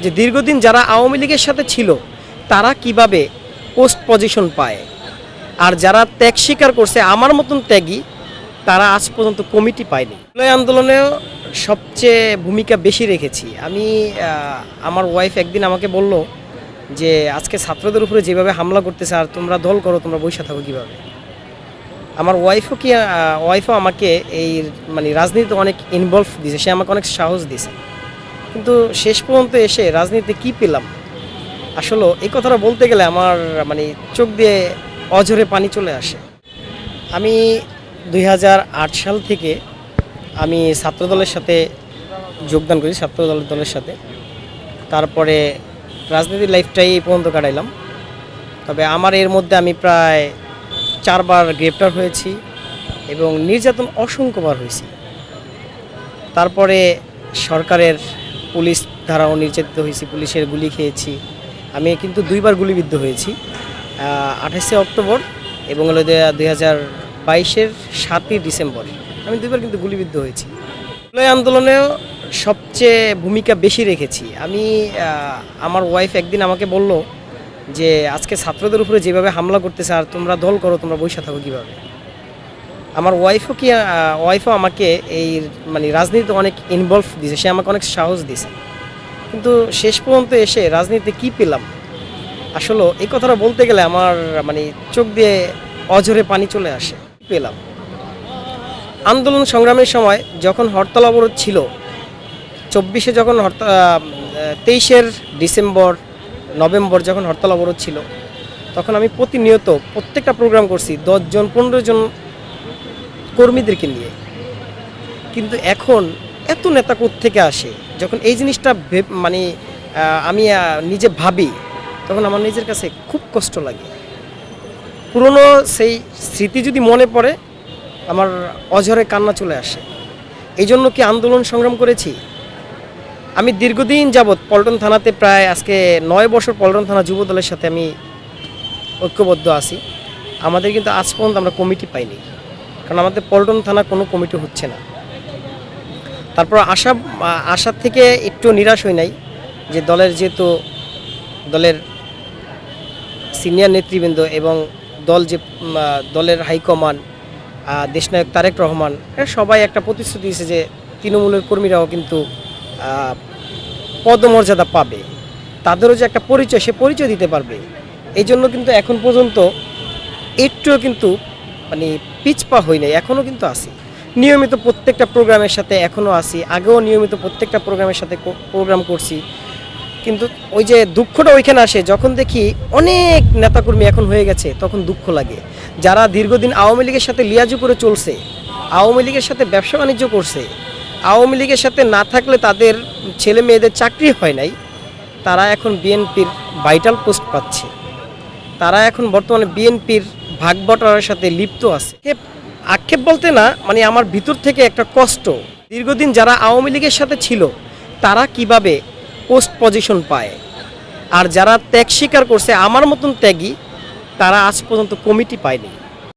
যে দীর্ঘদিন যারা আওয়ামী লীগের সাথে ছিল তারা কিভাবে পোস্ট পজিশন পায়, আর যারা ত্যাগ স্বীকার করছে আমার মতন ত্যাগী তারা আজ পর্যন্ত কমিটি পায়নি। জুলাই আন্দোলনেও সবচেয়ে ভূমিকা বেশি রেখেছি আমি। আমার ওয়াইফ একদিন আমাকে বলল যে আজকে ছাত্রদের উপরে যেভাবে হামলা করতেছে আর তোমরা দল করো, তোমরা বসে থাকো কীভাবে। আমার ওয়াইফও আমাকে এই রাজনীতিতে অনেক ইনভলভ দিয়েছে, সে আমাকে অনেক সাহস দিয়েছে। কিন্তু শেষ পর্যন্ত এসে রাজনীতিতে কী পেলাম, আসলে এই কথাটা বলতে গেলে আমার চোখ দিয়ে অঝরে পানি চলে আসে। আমি 2008 সাল থেকে আমি ছাত্রদলের সাথে যোগদান করি, ছাত্রদলের সাথে। তারপরে রাজনীতির লাইফটাই এই পর্যন্ত কাটাইলাম। তবে আমার এর মধ্যে আমি প্রায় 4 বার গ্রেপ্তার হয়েছি এবং নির্যাতন অসংখ্যবার হয়েছি। তারপরে সরকারের পুলিশ দ্বারাও নির্যাতিত হয়েছি, পুলিশের গুলি খেয়েছি। আমি কিন্তু 2 বার গুলিবিদ্ধ হয়েছি, 28শে অক্টোবর এবং 2022-এর 7ই ডিসেম্বর আমি 2 বার কিন্তু গুলিবিদ্ধ হয়েছি। জুলাই আন্দোলনেও সবচেয়ে ভূমিকা বেশি রেখেছি আমি। আমার ওয়াইফ একদিন আমাকে বলল যে আজকে ছাত্রদের উপরে যেভাবে হামলা করতেছে আর তোমরা দল করো, তোমরা বসে থাকো কীভাবে। আমার ওয়াইফও আমাকে এই রাজনীতিতে অনেক ইনভলভ দিয়েছে, সে আমাকে অনেক সাহস দিয়েছে। কিন্তু শেষ পর্যন্ত এসে রাজনীতিতে কী পেলাম, আসলে এই কথাটা বলতে গেলে আমার চোখ দিয়ে অঝরে পানি চলে আসে। পেলাম আন্দোলন সংগ্রামের সময় যখন হরতাল অবরোধ ছিল, 24-এ যখন 23-এর ডিসেম্বর নভেম্বর যখন হরতাল অবরোধ ছিল, তখন আমি প্রতিনিয়ত প্রত্যেকটা প্রোগ্রাম করছি 10 জন 15 জন কর্মীদেরকে নিয়ে। কিন্তু এখন এত নেতা কোত্থেকে আসে, যখন এই জিনিসটা আমি নিজে ভাবি তখন আমার নিজের কাছে খুব কষ্ট লাগে। পুরনো সেই স্মৃতি যদি মনে পড়ে আমার অঝরে কান্না চলে আসে। এই জন্য কি আন্দোলন সংগ্রাম করেছি। আমি দীর্ঘদিন যাবৎ পল্টন থানাতে প্রায় আজকে 9 বছর পল্টন থানা যুব দলের সাথে আমি ঐক্যবদ্ধ আছি। আমাদের কিন্তু আজ পর্যন্ত আমরা কমিটি পাইনি, কারণ আমাদের পল্টন থানা কোনো কমিটি হচ্ছে না। তারপর আশার থেকে একটু নিরাশ হই নাই যে যেহেতু দলের সিনিয়র নেতৃবৃন্দ এবং দলের হাইকমান্ড দেশনায়ক তারেক রহমান সবাই একটা প্রতিশ্রুতি দিয়েছে যে তৃণমূলের কর্মীরাও কিন্তু পদমর্যাদা পাবে, তাদেরও যে একটা পরিচয় সে পরিচয় দিতে পারবে। এই জন্য কিন্তু এখন পর্যন্ত একটুও কিন্তু পিছপা হই নাই, এখনও কিন্তু আসি নিয়মিত প্রত্যেকটা প্রোগ্রামের সাথে, এখনও আসি। আগেও নিয়মিত প্রত্যেকটা প্রোগ্রামের সাথে প্রোগ্রাম করছি। কিন্তু ওই যে দুঃখটা ওইখানে আসে যখন দেখি অনেক নেতাকর্মী এখন হয়ে গেছে, তখন দুঃখ লাগে। যারা দীর্ঘদিন আওয়ামী লীগের সাথে লিয়াজু করে চলছে, আওয়ামী লীগের সাথে ব্যবসা বাণিজ্য করছে, আওয়ামী লীগের সাথে না থাকলে তাদের ছেলে মেয়েদের চাকরি হয় নাই, তারা এখন বিএনপির ভাইটাল পোস্ট পাচ্ছে, তারা এখন বর্তমানে বিএনপির ভাগ বটারের সাথে লিপ্ত আছে। আক্ষেপ বলতে না, আমার ভিতর থেকে একটা কষ্ট, দীর্ঘদিন যারা আওয়ামী লীগের সাথে ছিল তারা কিভাবে পোস্ট পজিশন পায়, আর যারা ত্যাগ স্বীকার করছে আমার মতন ত্যাগী তারা আজ পর্যন্ত কমিটি পায়নি।